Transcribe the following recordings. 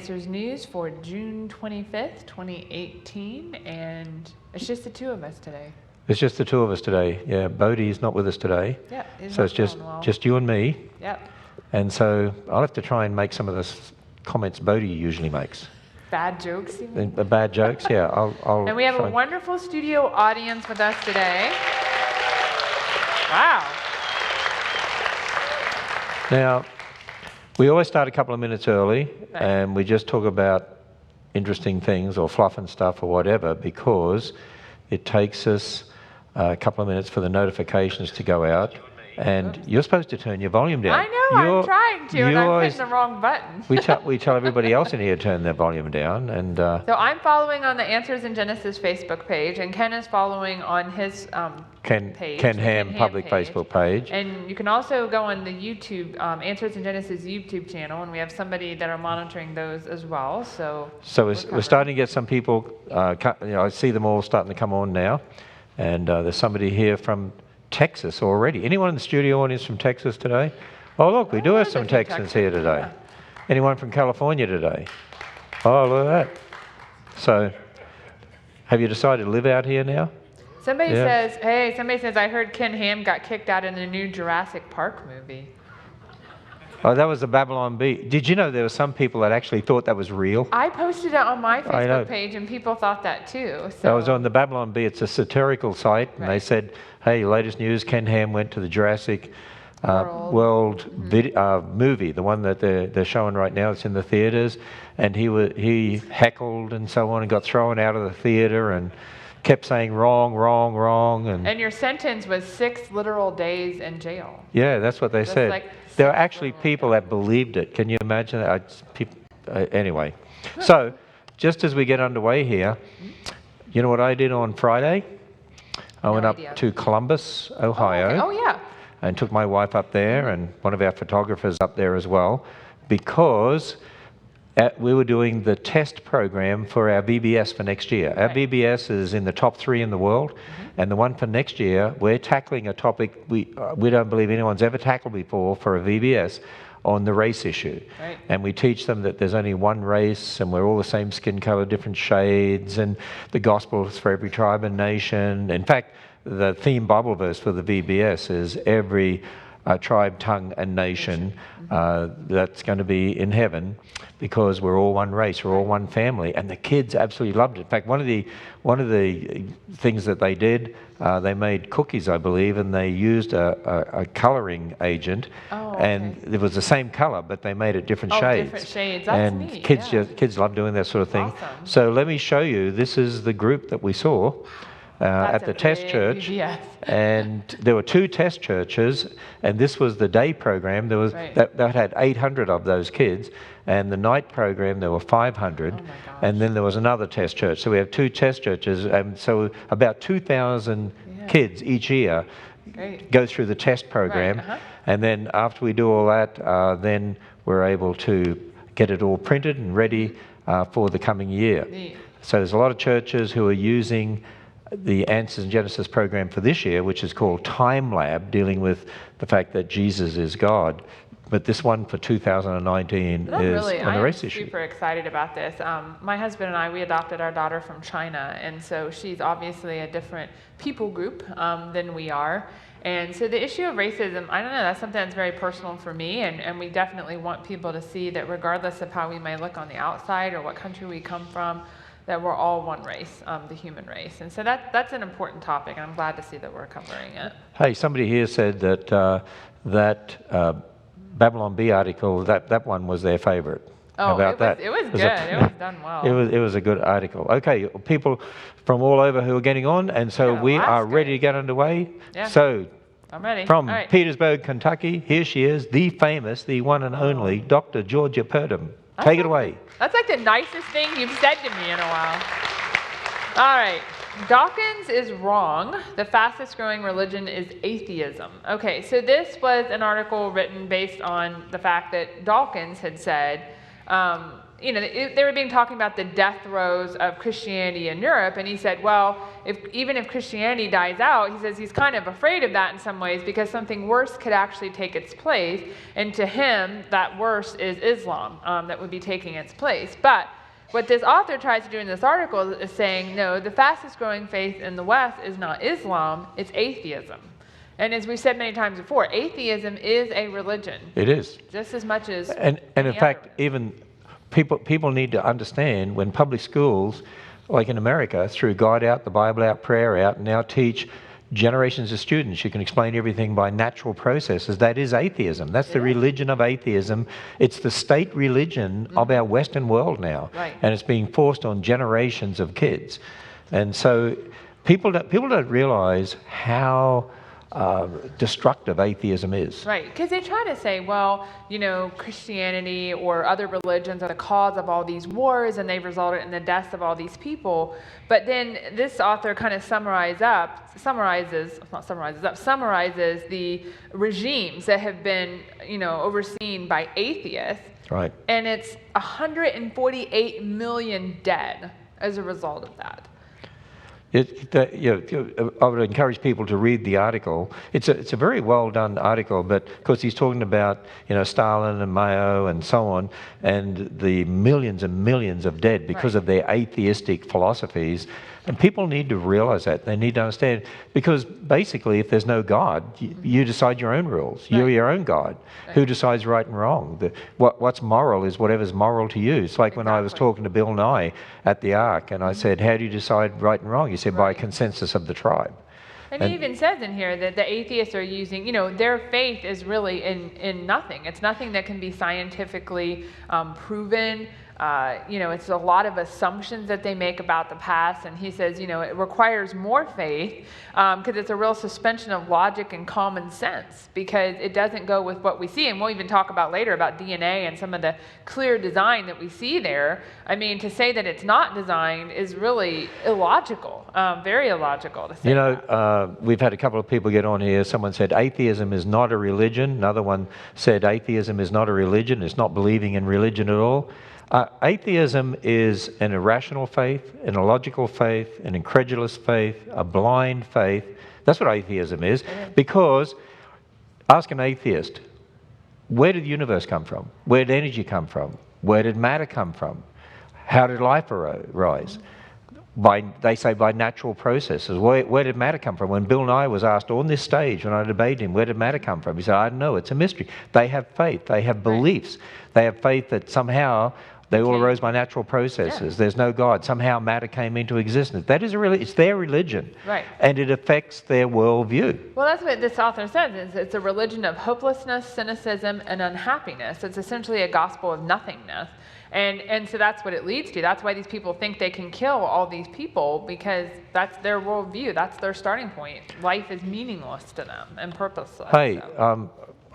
Answers News for June 25th, 2018, and it's just the two of us today. It's just the two of us today. Yeah, Bodhi's not with us today. Yeah, so it's just you and me. Yep. And so I'll have to try and make some of the comments Bodhi usually makes. Bad jokes, you mean? The bad jokes, yeah. I'll and we have a wonderful studio audience with us today. Wow. Now, we always start a couple of minutes early, and we just talk about interesting things or fluff and stuff or whatever, because it takes us a couple of minutes for the notifications to go out. And you're supposed to turn your volume down. I know, I'm trying to, and I'm hitting the wrong button. we tell everybody else in here to turn their volume down. And so I'm following on the Answers in Genesis Facebook page, and Ken is following on his page. Ken Ham public page. Facebook page. And you can also go on the YouTube, Answers in Genesis YouTube channel, and we have somebody that are monitoring those as well. So we're starting to get some people, I see them all starting to come on now. And there's somebody here from Texas already. Anyone in the studio audience from Texas today? Oh, look, we do have some Texans here today. Yeah. Anyone from California today? Oh, look at that. So, have you decided to live out here now? Somebody says, I heard Ken Ham got kicked out in the new Jurassic Park movie. Oh, that was the Babylon Bee. Did you know there were some people that actually thought that was real? I posted it on my Facebook page, and people thought that too. So. That was on the Babylon Bee. It's a satirical site, and they said, hey, latest news, Ken Ham went to the Jurassic World movie, the one that they're showing right now. It's in the theaters, and he heckled and so on and got thrown out of the theater and kept saying wrong, wrong, wrong. And your sentence was 6 literal days in jail. Yeah, that's what they said. There are actually people that believed it. Can you imagine that? Anyway, so just as we get underway here, you know what I did on Friday? I went up to Columbus, Ohio. Oh, yeah. And took my wife up there, and one of our photographers up there as well, because we were doing the test program for our VBS for next year. Our VBS is in the top 3 in the world, and the one for next year, we're tackling a topic we don't believe anyone's ever tackled before for a VBS on the race issue. Right. And we teach them that there's only one race, and we're all the same skin color, different shades, and the gospel is for every tribe and nation. In fact, the theme Bible verse for the VBS is every tribe, tongue, and nation that's going to be in heaven, because we're all one race, we're all one family, and the kids absolutely loved it. In fact, one of the things that they did, they made cookies, I believe, and they used a coloring agent, and it was the same color, but they made it different shades. Different shades. That's neat. Kids love doing that sort of thing. Awesome. So let me show you. This is the group that we saw. At the test church, and there were 2 test churches, and this was the day program. There was that had 800 of those kids, and the night program there were 500, and then there was another test church. So we have 2 test churches, and so about 2,000 kids each year go through the test program, and then after we do all that, then we're able to get it all printed and ready for the coming year. So there's a lot of churches who are using the Answers in Genesis program for this year, which is called Time Lab, dealing with the fact that Jesus is God. But this one for 2019 is on the race issue. I'm super excited about this. My husband and I, we adopted our daughter from China, and so she's obviously a different people group than we are. And so the issue of racism, I don't know, that's something that's very personal for me, and we definitely want people to see that regardless of how we may look on the outside or what country we come from, that we're all one race, the human race. And so that's an important topic, and I'm glad to see that we're covering it. Hey, somebody here said that Babylon Bee article, that one was their favorite. Oh, How about that? It was good. It was done well. It was a good article. Okay, people from all over who are getting on, and so we are ready to get underway. Yeah. So, I'm ready. From Petersburg, Kentucky, here she is, the famous, the one and only Dr. Georgia Purdom. Take it away. That's like the nicest thing you've said to me in a while. All right. Dawkins is wrong. The fastest growing religion is atheism. Okay, so this was an article written based on the fact that Dawkins had said they were being talking about the death throes of Christianity in Europe, and he said, well, even if Christianity dies out, he says he's kind of afraid of that in some ways because something worse could actually take its place, and to him, that worse is Islam that would be taking its place. But what this author tries to do in this article is saying, no, the fastest growing faith in the West is not Islam, it's atheism. And as we've said many times before, atheism is a religion. It is. Just as much as And in fact, even people need to understand when public schools, like in America, through God Out, the Bible Out, Prayer Out, now teach generations of students, you can explain everything by natural processes. That is atheism. That's the religion of atheism. It's the state religion of our Western world now. Right. And it's being forced on generations of kids. And so people don't realize how destructive atheism is. Right, because they try to say, well, Christianity or other religions are the cause of all these wars and they've resulted in the deaths of all these people. But then this author kind of summarizes the regimes that have been, overseen by atheists. Right. And it's 148 million dead as a result of that. I would encourage people to read the article. It's a very well done article, but of course he's talking about Stalin and Mao and so on, and the millions and millions of dead because of their atheistic philosophies. And people need to realize that. They need to understand, because basically if there's no God, you decide your own rules. Right. You're your own God. Right. Who decides right and wrong? What's moral is whatever's moral to you. It's like when I was talking to Bill Nye at the Ark, and I said, how do you decide right and wrong? He said, by consensus of the tribe. And he even says in here that the atheists are using, their faith is really in nothing. It's nothing that can be scientifically proven. It's a lot of assumptions that they make about the past, and he says, it requires more faith because it's a real suspension of logic and common sense, because it doesn't go with what we see. And we'll even talk about later about DNA and some of the clear design that we see there. I mean, to say that it's not designed is really illogical, very illogical to say that. We've had a couple of people get on here. Someone said atheism is not a religion. Another one said atheism is not a religion. It's not believing in religion at all. Atheism is an irrational faith, an illogical faith, an incredulous faith, a blind faith. That's what atheism is. Because, ask an atheist, where did the universe come from? Where did energy come from? Where did matter come from? How did life arise? They say by natural processes. Where did matter come from? When Bill Nye was asked on this stage, when I debated him, where did matter come from? He said, I don't know, it's a mystery. They have faith, they have beliefs. They have faith that somehow they all arose by natural processes. Yeah. There's no God. Somehow matter came into existence. That is it's their religion. Right. And it affects their worldview. Well, that's what this author says. It's a religion of hopelessness, cynicism, and unhappiness. It's essentially a gospel of nothingness. And so that's what it leads to. That's why these people think they can kill all these people, because that's their worldview. That's their starting point. Life is meaningless to them and purposeless. Hey,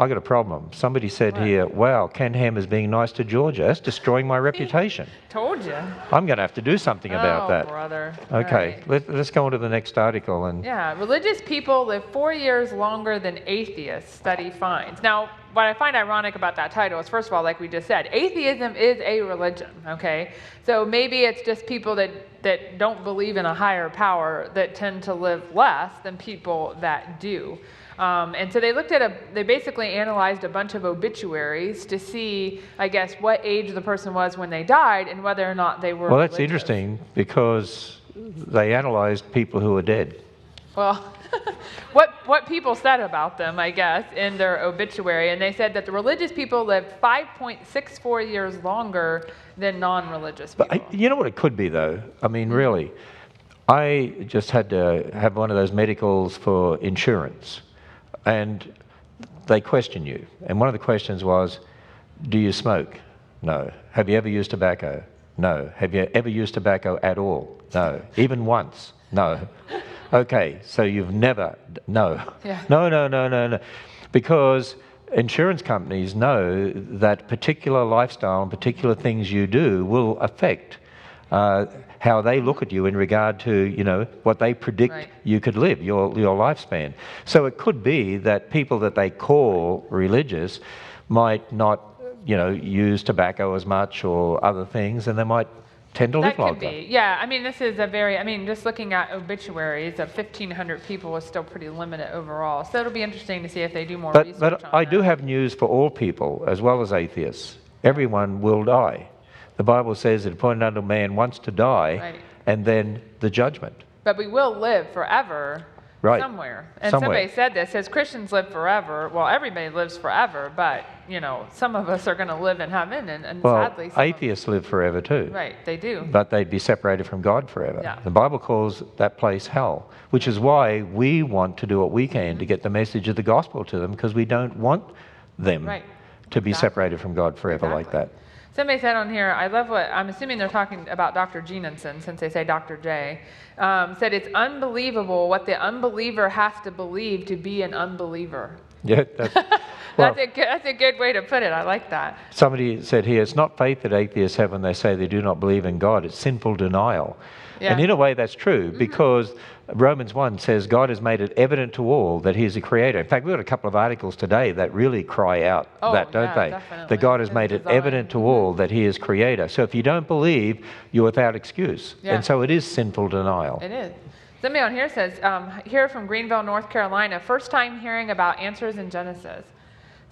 I got a problem. Somebody said here, wow, Ken Ham is being nice to Georgia. That's destroying my reputation. Told you. I'm going to have to do something about that. Oh, brother. Okay, let's go on to the next article. Yeah, religious people live 4 years longer than atheists, study finds. Now, what I find ironic about that title is, first of all, like we just said, atheism is a religion, okay? So maybe it's just people that don't believe in a higher power that tend to live less than people that do. And so they basically analyzed a bunch of obituaries to see, I guess, what age the person was when they died and whether or not they were Well, religious. That's interesting, because they analyzed people who are dead. Well, what people said about them, I guess, in their obituary, and they said that the religious people lived 5.64 years longer than non-religious people. But you know what it could be, though? I mean, really, I just had to have one of those medicals for insurance. And they question you. And one of the questions was, do you smoke? No. Have you ever used tobacco? No. Have you ever used tobacco at all? No. Even once? No. Okay, so you've never, no. Yeah. No. Because insurance companies know that particular lifestyle and particular things you do will affect how they look at you in regard to, what they predict you could live, your lifespan. So it could be that people that they call religious might not use tobacco as much or other things, and they might tend to live longer. That could be. Yeah, I mean, this is just looking at obituaries of 1,500 people is still pretty limited overall. So it'll be interesting to see if they do more research on that. But I do have news for all people, as well as atheists. Everyone will die. The Bible says that appointed unto man wants to die, right, and then the judgment. But we will live forever. Right. Somewhere. And somebody said this, says Christians live forever. Well, everybody lives forever, but, some of us are going to live in heaven, and sadly... atheists live forever too. Right, they do. But they'd be separated from God forever. Yeah. The Bible calls that place hell, which is why we want to do what we can to get the message of the gospel to them, because we don't want them to be separated from God forever like that. Somebody said on here, I love what, I'm assuming they're talking about Dr. Jenensen, since they say Dr. J, said it's unbelievable what the unbeliever has to believe to be an unbeliever. Yeah, that's a good way to put it. I like that. Somebody said here, it's not faith that atheists have when they say they do not believe in God, it's sinful denial. Yeah. And in a way that's true, because Romans 1 says God has made it evident to all that he is a creator. In fact, we've got a couple of articles today that really cry out that, don't they? Definitely. That God has made it evident to all that he is creator. So if you don't believe, you're without excuse. Yeah. And so it is sinful denial. It is. Somebody on here says, here from Greenville, North Carolina, first time hearing about answers in Genesis.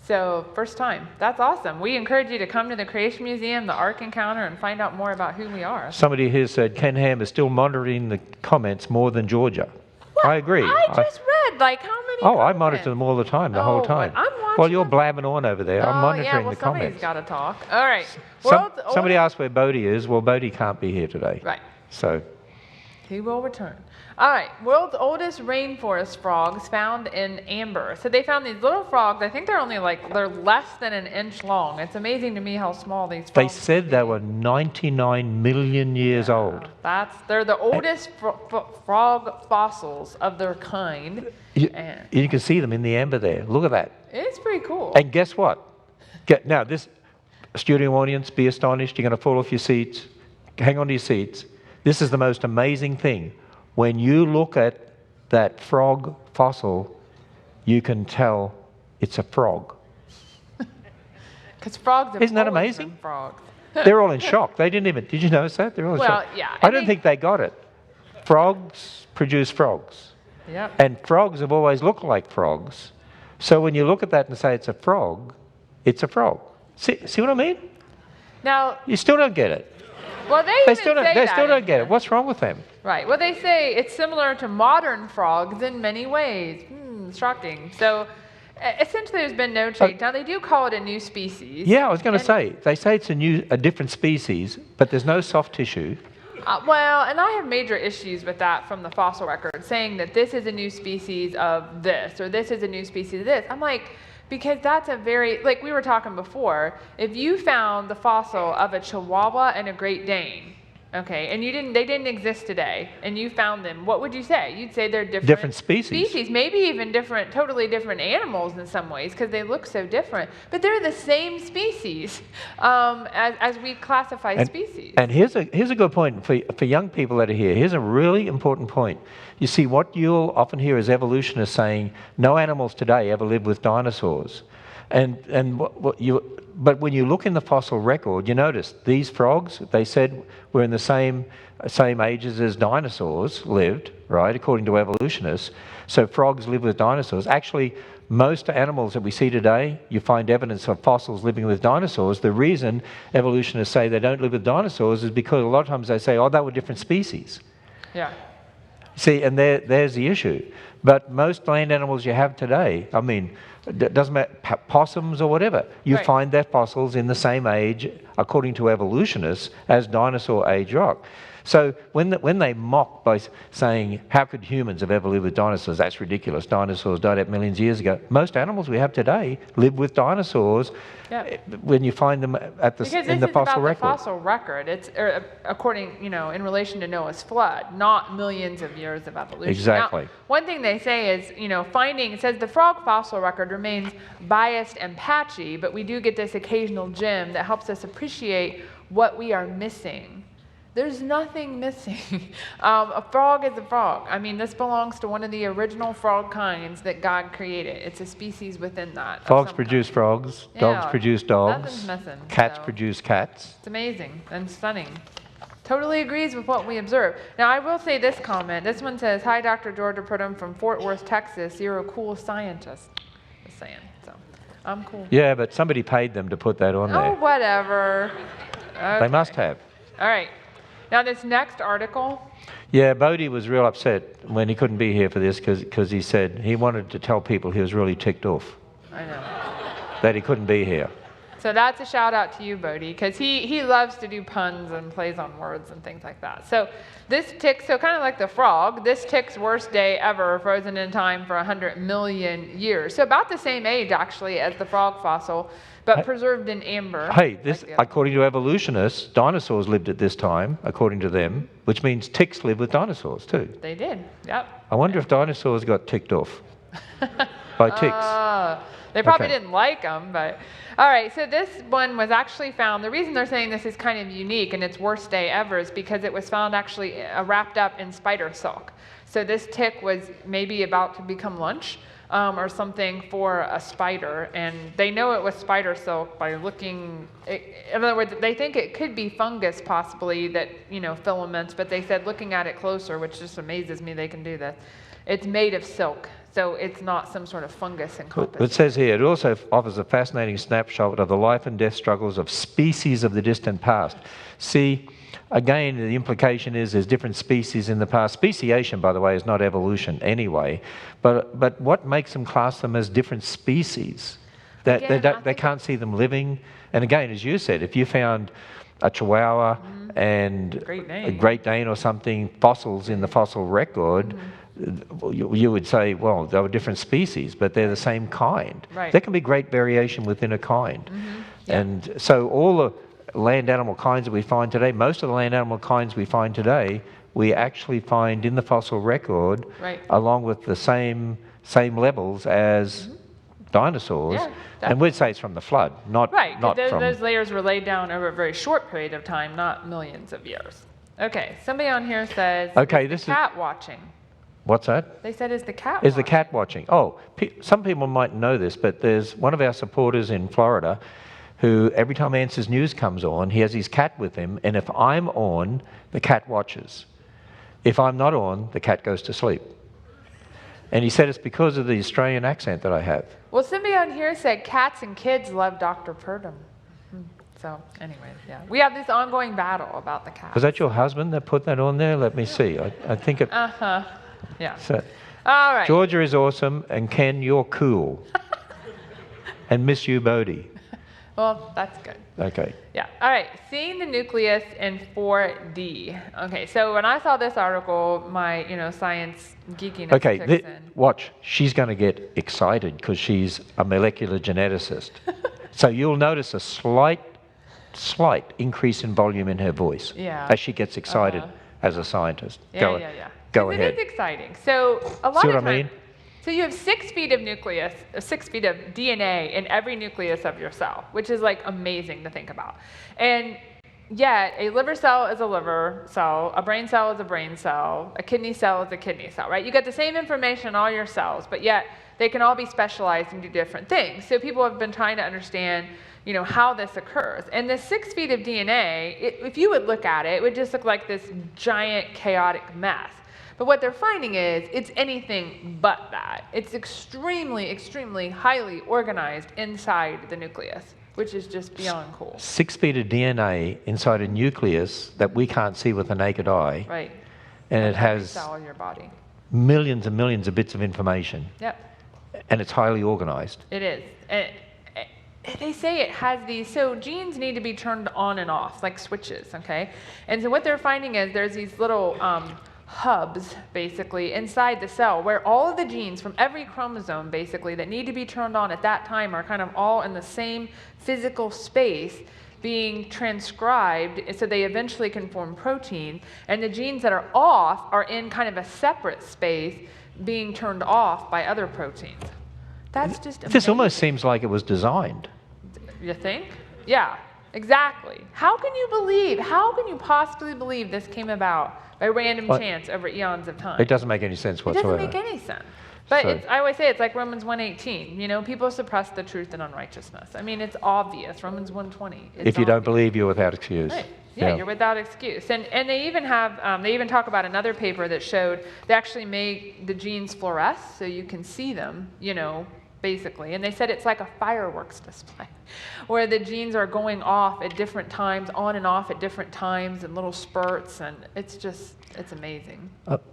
So, first time. That's awesome. We encourage you to come to the Creation Museum, the Ark Encounter, and find out more about who we are. Somebody here said Ken Ham is still monitoring the comments more than Georgia. What? I agree. I just read, how many comments? I monitor them all the time, the whole time. I'm watching Well, you're blabbing on over there. I'm monitoring the comments. Somebody's got to talk. All right. Somebody asked where Bodie is. Well, Bodie can't be here today. Right. So. He will return. All right, world's oldest rainforest frogs found in amber. So they found these little frogs. I think they're only they're less than an inch long. It's amazing to me how small these frogs are. They said they were 99 million years old. They're the oldest frog fossils of their kind. You can see them in the amber there. Look at that. It's pretty cool. And guess what? Now, this studio audience, be astonished. You're going to fall off your seats. Hang on to your seats. This is the most amazing thing. When you look at that frog fossil, you can tell it's a frog. Because frogs are Isn't that amazing? Frogs. They're all in shock. They didn't even. Did you notice that? They're all in shock. Yeah. I don't think they got it. Frogs produce frogs. Yep. And frogs have always looked like frogs. So when you look at that and say it's a frog, it's a frog. See what I mean? Now you still don't get it. Well, they still don't get it. What's wrong with them? Right. Well, they say it's similar to modern frogs in many ways. Shocking. So, essentially, there's been no change. Now, they do call it a new species. Yeah, I was going to say. They say it's a different species, but there's no soft tissue. Well, and I have major issues with that from the fossil record, saying that this is a new species of this, or this is a new species of this. I'm like, because that's a very, we were talking before, if you found the fossil of a Chihuahua and a Great Dane, okay, and they didn't exist today, and you found them, what would you say? You'd say they're different species, maybe even totally different animals in some ways, because they look so different. But they're the same species as we classify species. And here's a good point for young people that are here. Here's a really important point. You see, what you'll often hear is evolutionists saying, no animals today ever lived with dinosaurs. But when you look in the fossil record, you notice these frogs, they said, were in the same ages as dinosaurs lived, right, according to evolutionists. So frogs live with dinosaurs. Actually, most animals that we see today, you find evidence of fossils living with dinosaurs. The reason evolutionists say they don't live with dinosaurs is because a lot of times they say, they were different species. Yeah. See, and there's the issue. But most land animals you have today, it doesn't matter, possums or whatever, you find their fossils in the same age, according to evolutionists, as dinosaur age rock. So when they mock by saying, how could humans have ever lived with dinosaurs? That's ridiculous. Dinosaurs died out millions of years ago. Most animals we have today live with dinosaurs when you find them in the fossil record. Because this is about the fossil record. It's according, in relation to Noah's flood, not millions of years of evolution. Exactly. Now, one thing they say is, it says the frog fossil record remains biased and patchy, but we do get this occasional gem that helps us appreciate what we are missing. There's nothing missing. A frog is a frog. I mean, this belongs to one of the original frog kinds that God created. It's a species within that. Frogs produce frogs. Yeah, dogs produce dogs. Nothing's missing. Cats produce cats. It's amazing and stunning. Totally agrees with what we observe. Now, I will say this comment. This one says, "Hi, Dr. Georgia Pridham from Fort Worth, Texas. You're a cool scientist." Just saying. So, I'm cool. Yeah, but somebody paid them to put that on there. Oh, whatever. Okay. They must have. All right. Now, this next article. Yeah, Bodie was real upset when he couldn't be here for this because he said he wanted to tell people he was really ticked off. I know. That he couldn't be here. So that's a shout out to you, Bodie, because he loves to do puns and plays on words and things like that. So this tick, so kind of like the frog, this tick's worst day ever, frozen in time for 100 million years. So about the same age, actually, as the frog fossil, but preserved in amber. Hey, this, according to evolutionists, dinosaurs lived at this time, according to them, which means ticks live with dinosaurs too. They did, yep. I wonder if dinosaurs got ticked off by ticks. They probably didn't like them, but... All right, so this one was actually found. The reason they're saying this is kind of unique and its worst day ever is because it was found actually wrapped up in spider silk. So this tick was maybe about to become lunch or something for a spider, and they know it was spider silk by looking. In other words, they think it could be fungus possibly that, filaments, but they said looking at it closer, which just amazes me they can do this, it's made of silk. So it's not some sort of fungus encompassed. It says here, it also offers a fascinating snapshot of the life and death struggles of species of the distant past. See, again, the implication is there's different species in the past. Speciation, by the way, is not evolution anyway. But what makes them class them as different species? That again, they can't see them living. And again, as you said, if you found a Chihuahua and a Great Dane or something, fossils in the fossil record, you would say, well, they were different species, but they're the same kind. Right. There can be great variation within a kind. Yeah. And so all the land animal kinds that we find today, most of the land animal kinds we find today, we actually find in the fossil record, along with the same levels as dinosaurs. Yeah, and we'd say it's from the flood, not from... Those layers were laid down over a very short period of time, not millions of years. Okay, somebody on here says, this is cat watching. What's that? They said, is the cat watching? Is the cat watching? Oh, some people might know this, but there's one of our supporters in Florida who every time Answers News comes on, he has his cat with him, and if I'm on, the cat watches. If I'm not on, the cat goes to sleep. And he said it's because of the Australian accent that I have. Well, somebody on here said cats and kids love Dr. Pridham. So, anyways, yeah. We have this ongoing battle about the cat. Was that your husband that put that on there? Let me see. I think it... Yeah. So, all right. Georgia is awesome, and Ken, you're cool. And miss you, Bodie. Well, that's good. Okay. Yeah. All right. Seeing the nucleus in 4D. Okay. So when I saw this article, my science geekiness kicks in. Watch. She's going to get excited because she's a molecular geneticist. So you'll notice a slight increase in volume in her voice as she gets excited as a scientist. Go ahead. It is exciting. So a lot See of what I times, mean? so you have 6 feet of nucleus, 6 feet of DNA in every nucleus of your cell, which is like amazing to think about. And yet, a liver cell is a liver cell, a brain cell is a brain cell, a kidney cell is a kidney cell, right? You get the same information in all your cells, but yet they can all be specialized and do different things. So people have been trying to understand, how this occurs. And the 6 feet of DNA, if you would look at it, it would just look like this giant chaotic mess. But what they're finding is it's anything but that. It's extremely, extremely highly organized inside the nucleus, which is just beyond cool. 6 feet of DNA inside a nucleus that we can't see with the naked eye. Right. And it has cell in your body. Millions and millions of bits of information. Yep. And it's highly organized. It is. They say it has these, so genes need to be turned on and off, like switches, okay? And so what they're finding is there's these little hubs, basically, inside the cell where all of the genes from every chromosome, basically, that need to be turned on at that time are kind of all in the same physical space being transcribed so they eventually can form protein. And the genes that are off are in kind of a separate space being turned off by other proteins. That's just amazing. This almost seems like it was designed. You think? Yeah. exactly. How can you possibly believe this came about by random chance over eons of time? It doesn't make any sense whatsoever. It doesn't make any sense. But I always say it's like Romans 1:18. People suppress the truth in unrighteousness. I mean, it's obvious. Romans 1:20. If you don't believe, you're without excuse. Right. Yeah, you're without excuse. And they even have, they even talk about another paper that showed they actually make the genes fluoresce so you can see them, basically. And they said it's like a fireworks display where the genes are going off at different times, on and off at different times in little spurts. And it's amazing.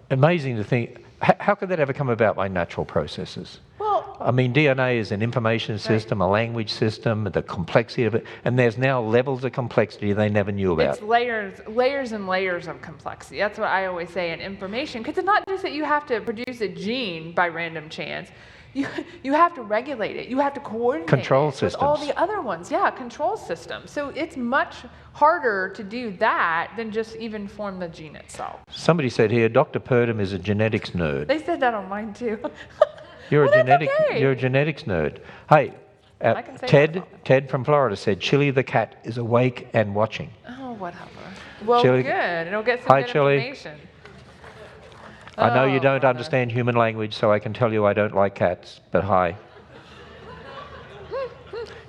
Amazing to think. How could that ever come about by natural processes? Well, I mean, DNA is an information system, a language system, the complexity of it, and there's now levels of complexity they never knew about. It's layers and layers of complexity. That's what I always say in information, because it's not just that you have to produce a gene by random chance. You have to regulate it. You have to coordinate control it systems with all the other ones. Yeah, control systems. So it's much harder to do that than just even form the gene itself. Somebody said here, Dr. Purdom is a genetics nerd. They said that on mine too. You're a genetics nerd. Hey, Ted from Florida said Chili the cat is awake and watching. Oh, whatever. Well, Chili, good. It'll get some good information. I know you don't understand human language, so I can tell you I don't like cats, but hi.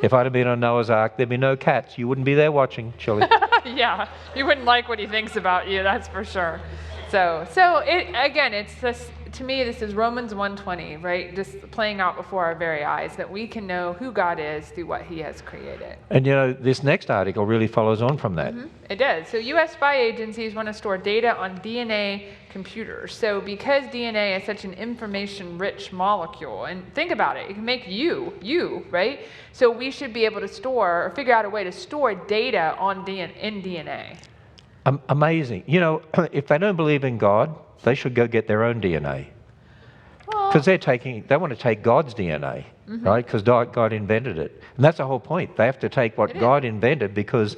If I'd have been on Noah's Ark, there'd be no cats. You wouldn't be there watching, Chili. Yeah, you wouldn't like what he thinks about you, that's for sure. So it's this, to me, this is Romans 1:20, right? Just playing out before our very eyes, that we can know who God is through what he has created. And this next article really follows on from that. Mm-hmm. It does. So U.S. spy agencies want to store data on DNA computers. So because DNA is such an information-rich molecule, and think about it, it can make you, right? So we should be able to store, or figure out a way to store data in DNA. Amazing. If they don't believe in God, they should go get their own DNA. Because they want to take God's DNA, right? Because God invented it. And that's the whole point. They have to take what God invented because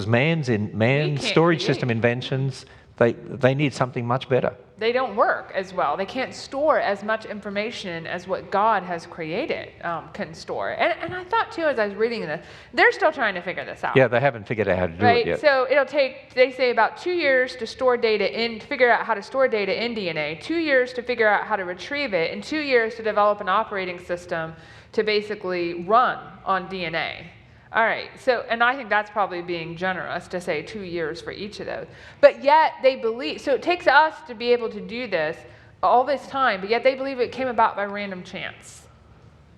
man's storage system inventions, they need something much better. They don't work as well. They can't store as much information as what God has created can store. And I thought too, as I was reading this, they're still trying to figure this out. Yeah, they haven't figured out how to do it yet. So it'll take, they say, about 2 years to store data to figure out how to store data in DNA, 2 years to figure out how to retrieve it, and 2 years to develop an operating system to basically run on DNA. All right, and I think that's probably being generous to say 2 years for each of those. But yet they believe, so it takes us to be able to do this all this time, but yet they believe it came about by random chance.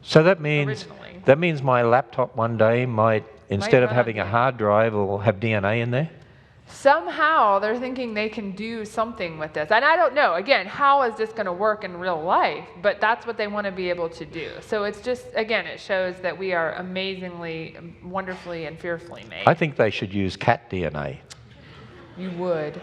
So that means my laptop one day might instead of having a hard drive, will have DNA in there? Somehow they're thinking they can do something with this. And I don't know, again, how is this going to work in real life? But that's what they want to be able to do. So it's just, again, it shows that we are amazingly, wonderfully, and fearfully made. I think they should use cat DNA. You would.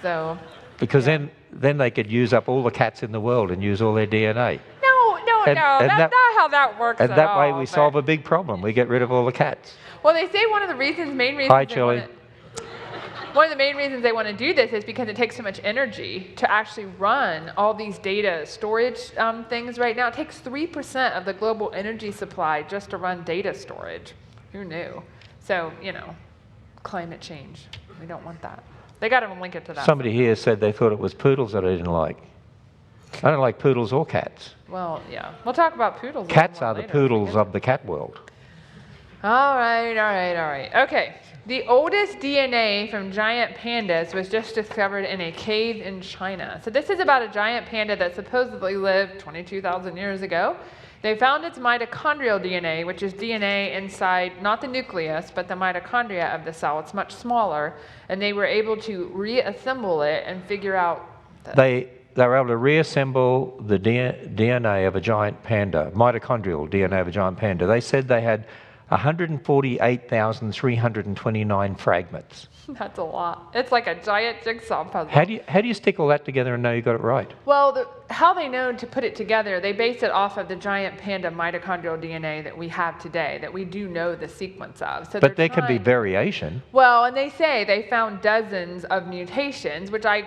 So. Because then they could use up all the cats in the world and use all their DNA. No, that's not how that works and at that all, way we solve a big problem. We get rid of all the cats. Well, they say one of the main reasons. Hi, Chili. One of the main reasons they want to do this is because it takes so much energy to actually run all these data storage things right now. It takes 3% of the global energy supply just to run data storage. Who knew? So, climate change. We don't want that. They got to link it to that. Somebody here said they thought it was poodles that I didn't like. I don't like poodles or cats. Well, yeah. We'll talk about poodles. Cats are the poodles of the cat world. All right. Okay. The oldest DNA from giant pandas was just discovered in a cave in China. So this is about a giant panda that supposedly lived 22,000 years ago. They found its mitochondrial DNA, which is DNA inside, not the nucleus, but the mitochondria of the cell. It's much smaller. And they were able to reassemble it and figure out... They were able to reassemble the DNA of a giant panda, mitochondrial DNA of a giant panda. They said they had 148,329 fragments. That's a lot. It's like a giant jigsaw puzzle. How do you stick all that together and know you got it right? Well, how they know to put it together, they base it off of the giant panda mitochondrial DNA that we have today, that we do know the sequence of. So but there can be variation. Well, and they say they found dozens of mutations, which I'm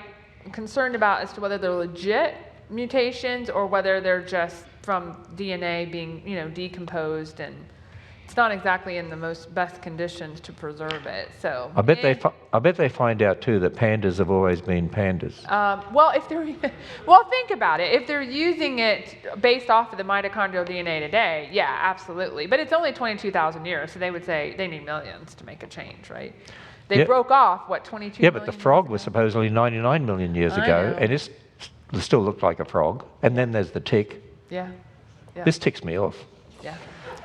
concerned about as to whether they're legit mutations or whether they're just from DNA being, decomposed and it's not exactly in the most best conditions to preserve it. So I bet they find out too that pandas have always been pandas. Well, if they're well, think about it. If they're using it based off of the mitochondrial DNA today, yeah, absolutely. But it's only 22,000 years, so they would say they need millions to make a change, right? They broke off, what, 22 million but the frog was supposedly 99 million years ago, and it still looked like a frog. And then there's the tick. Yeah. This ticks me off. Yeah.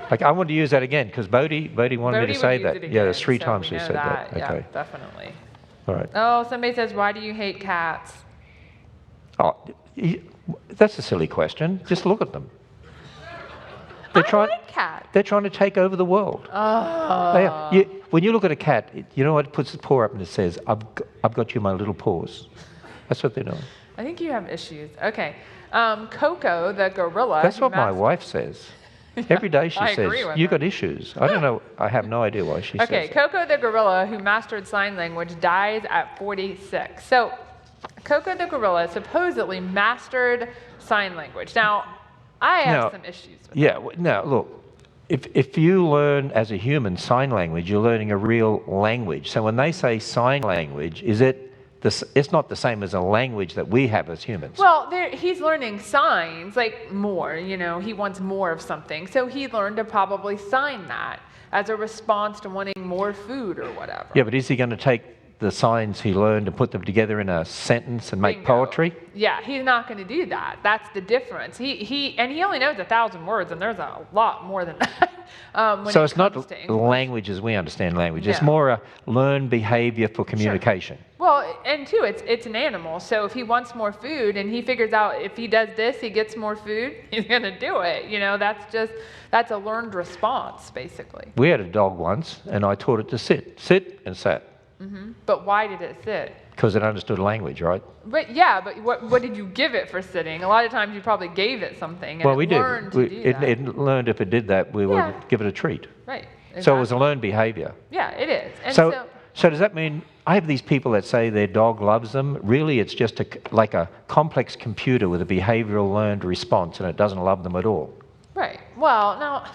Like, I want to use that again, because Bodie wanted me to say that. Again, yeah, there's 3 times we said that. Okay. Yeah, definitely. All right. Oh, somebody says, why do you hate cats? Oh, that's a silly question. Just look at them. I like cats. They're trying to take over the world. Oh. When you look at a cat, you know what? It puts its paw up and it says, I've got you in my little paws. That's what they're doing. I think you have issues. Okay. Coco, the gorilla. That's what my wife says. Every day she says, you got issues. I don't know. I have no idea why she says that. Okay, Coco the gorilla, who mastered sign language, dies at 46. So Coco the gorilla supposedly mastered sign language. Now, I have some issues with that. Now, look, if you learn as a human sign language, you're learning a real language. So when they say sign language, it's not the same as a language that we have as humans. Well, he's learning signs, like more, he wants more of something. So he learned to probably sign that as a response to wanting more food or whatever. Yeah, but is he going to take the signs he learned and put them together in a sentence and make poetry? Yeah, he's not going to do that. That's the difference. He only knows 1,000 words, and there's a lot more than that. So it's not language as we understand language. No. It's more a learned behavior for communication. Sure. Well, and too, it's an animal. So if he wants more food and he figures out if he does this, he gets more food, he's going to do it. That's a learned response, basically. We had a dog once, and I taught it to sit and sat. Mm-hmm. But why did it sit? Because it understood language, right? But what did you give it for sitting? A lot of times you probably gave it something, and well, we did. It learned if it did that, we would give it a treat. Right. Exactly. So it was a learned behavior. Yeah, it is. And so does that mean I have these people that say their dog loves them? Really, it's just like a complex computer with a behavioral learned response, and it doesn't love them at all. Right. Well, now,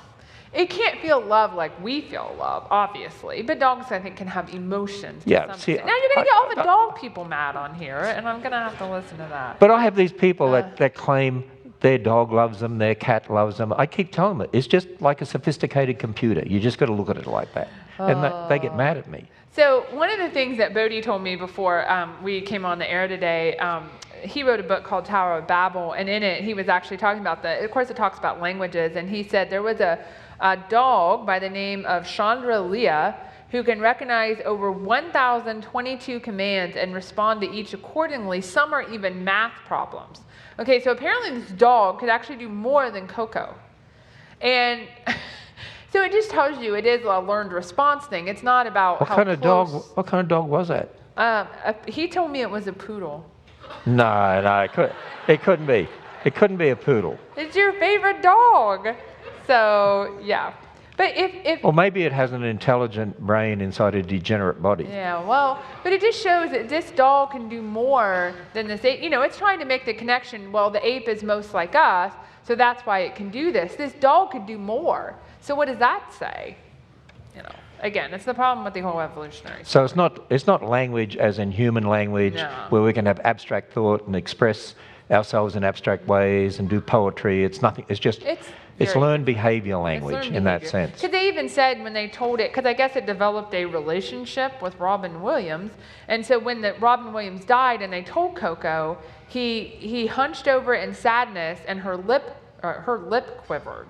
it can't feel love like we feel love, obviously, but dogs, I think, can have emotions. Now you're going to get all the dog people mad on here, and I'm going to have to listen to that. But I have these people that claim their dog loves them, their cat loves them. I keep telling them it's just like a sophisticated computer. You just got to look at it like that. And they get mad at me. So one of the things that Bodhi told me before we came on the air today, he wrote a book called Tower of Babel, and in it he was actually talking about of course it talks about languages, and he said there was a dog by the name of Chandra Leah who can recognize over 1,022 commands and respond to each accordingly. Some are even math problems. Okay, so apparently this dog could actually do more than Coco. And so it just tells you it is a learned response thing. It's not about what kind of dog was that? He told me it was a poodle. No, it couldn't be. It couldn't be a poodle. It's your favorite dog. So, yeah. But if or maybe it has an intelligent brain inside a degenerate body. Yeah, well, but it just shows that this dog can do more than this ape. It's trying to make the connection, well, the ape is most like us, so that's why it can do this. This dog could do more. So what does that say? Again, it's the problem with the whole evolutionary story. So it's not language as in human language, where we can have abstract thought and express ourselves in abstract ways and do poetry. It's nothing. It's learned behavior language in that sense. Because they even said when they told it, because I guess it developed a relationship with Robin Williams, and so when Robin Williams died and they told Coco, he hunched over in sadness and her lip quivered.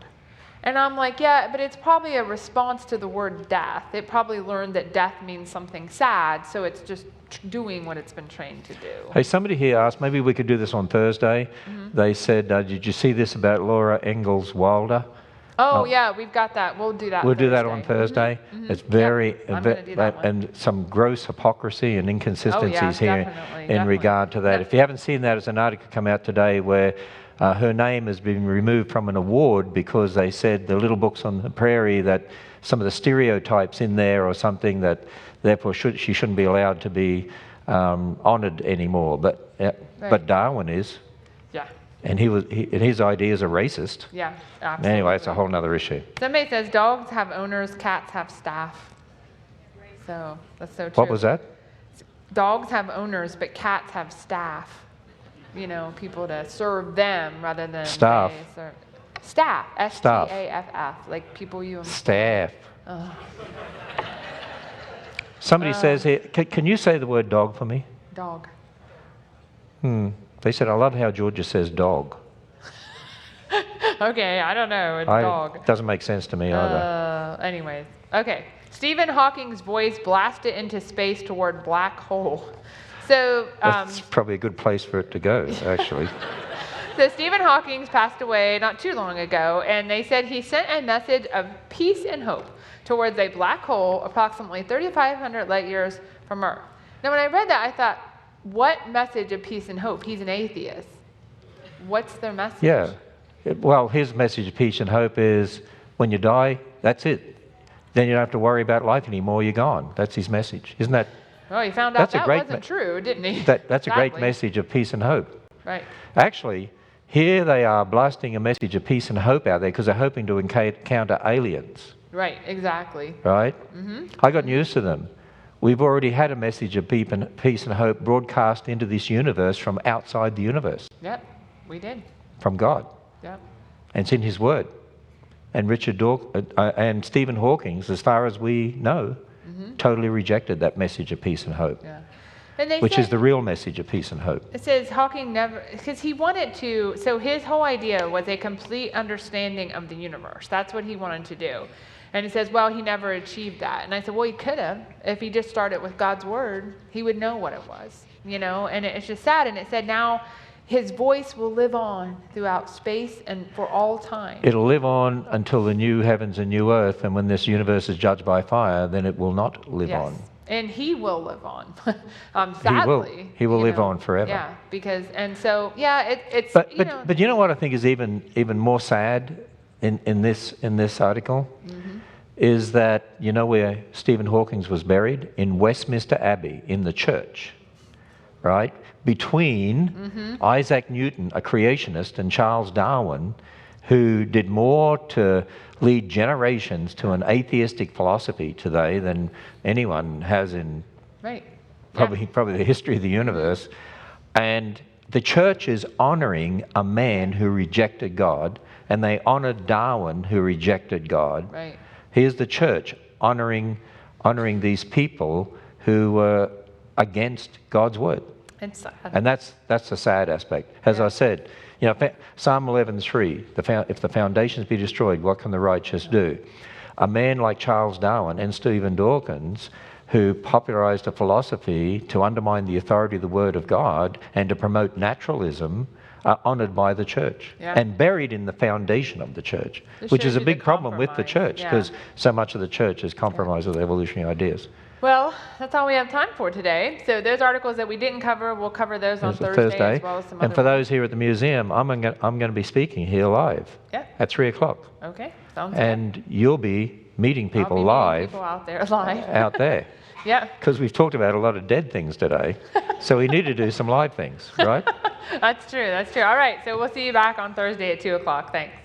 And I'm like, yeah, but it's probably a response to the word death. It probably learned that death means something sad, so it's just doing what it's been trained to do. Hey, somebody here asked, maybe we could do this on Thursday. Mm-hmm. They said, did you see this about Laura Ingalls Wilder? Oh, yeah, we've got that. We'll do that. We'll do that on Thursday. Mm-hmm. It's very, and some gross hypocrisy and inconsistencies here in regard to that. If you haven't seen that, there's an article come out today where her name has been removed from an award because they said the Little Books on the Prairie that some of the stereotypes in there or something that therefore she shouldn't be allowed to be honoured anymore. But Darwin is. Yeah. and his ideas are racist. Yeah, absolutely. Anyway, it's a whole other issue. Somebody says dogs have owners, cats have staff. So that's so true. What was that? Dogs have owners, but cats have staff. You know, people to serve them rather than Staff. Staff. S-T-A-F-F. Like people you. Staff. Somebody says here, can you say the word dog for me? Dog. They said, I love how Georgia says dog. Okay, I don't know. It's dog. Doesn't make sense to me either. Anyways, okay. Stephen Hawking's voice blasted into space toward black hole. So that's probably a good place for it to go, actually. So Stephen Hawking passed away not too long ago, and they said he sent a message of peace and hope towards a black hole approximately 3,500 light years from Earth. Now, when I read that, I thought, what message of peace and hope? He's an atheist. What's their message? Yeah. Well, his message of peace and hope is when you die, that's it. Then you don't have to worry about life anymore. You're gone. That's his message. Isn't that? Well, he found out that wasn't true, didn't he? That's a great message of peace and hope. Right. Actually, here they are blasting a message of peace and hope out there because they're hoping to encounter aliens. Right, exactly. Right? I got news to them. We've already had a message of peace and hope broadcast into this universe from outside the universe. Yep, we did. From God. Yep. And it's in His Word. And and Stephen Hawking, as far as we know, totally rejected that message of peace and hope. Yeah. And which is the real message of peace and hope. It says Hawking never, because he wanted to, so his whole idea was a complete understanding of the universe. That's what he wanted to do. And it says, well, he never achieved that. And I said, well, he could have. If he just started with God's word, he would know what it was, you know? And it's just sad. And it said now his voice will live on throughout space and for all time. It'll live on until the new heavens and new earth. And when this universe is judged by fire, then it will not live on. And he will live on, sadly. He will live on forever. Yeah, because, and so, yeah, it's, But you know what I think is even more sad in this article? Is that, you know where Stephen Hawking was buried? In Westminster Abbey, in the church, right? Between Isaac Newton, a creationist, and Charles Darwin, who did more to lead generations to an atheistic philosophy today than anyone has in probably the history of the universe. And the church is honoring a man who rejected God, and they honored Darwin who rejected God. Right. Here's the church honoring these people who were against God's word. It's sad. And that's the sad aspect. As I said, you know, Psalm 11:3, if the foundations be destroyed, what can the righteous do? A man like Charles Darwin and Stephen Dawkins, who popularized a philosophy to undermine the authority of the Word of God and to promote naturalism, are honored by the church and buried in the foundation of the church, which is a big problem with the church because so much of the church is compromised with evolutionary ideas. Well, that's all we have time for today. So those articles that we didn't cover, we'll cover those on Thursday as well as some other. And for those here at the museum, I'm going to be speaking here live at 3 o'clock. Okay, sounds good. And you'll be meeting people live. People out there live. Out there. Yeah. Because we've talked about a lot of dead things today, so we need to do some live things, right? That's true. All right, so we'll see you back on Thursday at 2 o'clock. Thanks.